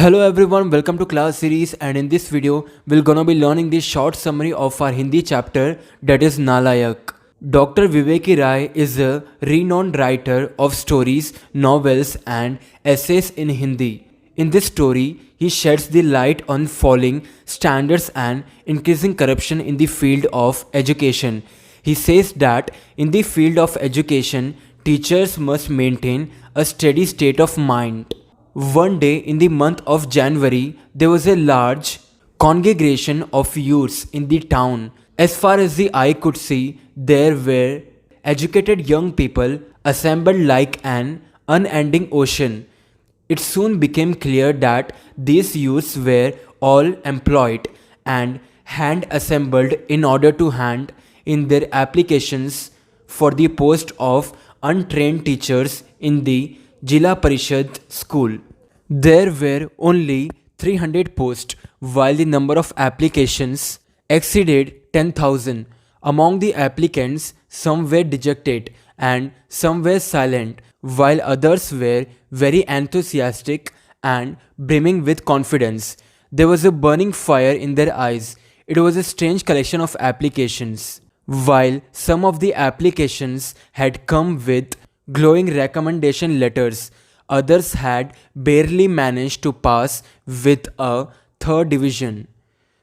Hello everyone, welcome to class series, and in this video we're gonna be learning the short summary of our Hindi chapter, that is Nalayak. Dr. Viveki Rai is a renowned writer of stories, novels and essays in Hindi. In this story, he sheds the light on falling standards and increasing corruption in the field of education. He says that in the field of education, teachers must maintain a steady state of mind. One day in the month of January, there was a large congregation of youths in the town. As far as the eye could see, there were educated young people assembled like an unending ocean. It soon became clear that these youths were all employed and hand assembled in order to hand in their applications for the post of untrained teachers in the Jila Parishad school. There were only 300 posts, while the number of applications exceeded 10,000. Among the applicants, some were dejected and some were silent, while others were very enthusiastic and brimming with confidence. There was a burning fire in their eyes. It was a strange collection of applications. While some of the applications had come with glowing recommendation letters, others had barely managed to pass with a third division.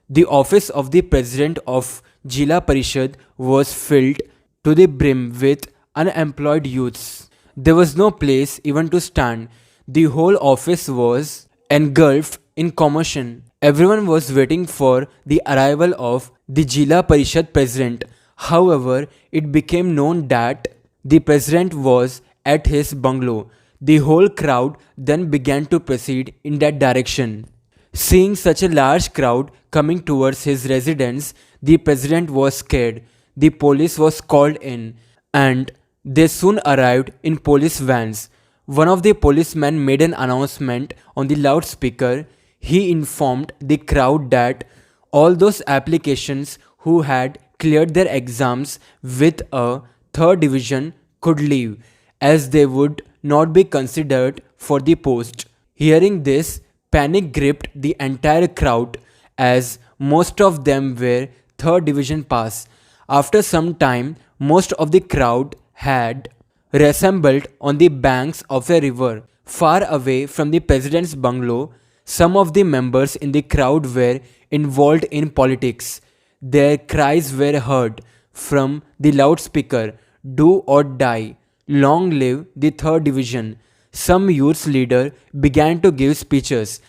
The office of the president of Jila Parishad was filled to the brim with unemployed youths. There was no place even to stand. The whole office was engulfed in commotion. Everyone was waiting for the arrival of the Jila Parishad president. However, it became known that the president was at his bungalow. The whole crowd then began to proceed in that direction. Seeing such a large crowd coming towards his residence, the president was scared. The police was called in, and they soon arrived in police vans. One of the policemen made an announcement on the loudspeaker. He informed the crowd that all those applications who had cleared their exams with a third division could leave, as they would not be considered for the post. Hearing this, panic gripped the entire crowd, as most of them were third division pass. After some time, most of the crowd had reassembled on the banks of a river far away from the president's bungalow. Some of the members in the crowd were involved in politics. Their cries were heard from the loudspeaker, "Do or die! Long live the third division." Some youth leader began to give speeches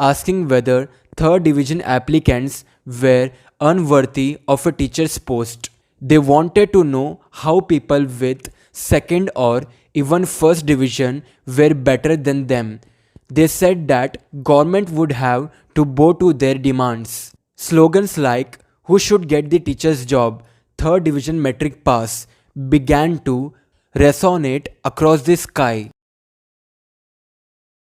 asking whether third division applicants were unworthy of a teacher's post. They wanted to know how people with second or even first division were better than them. They said that government would have to bow to their demands. Slogans like "Who should get the teacher's job? Third division metric pass" began to resonate across the sky.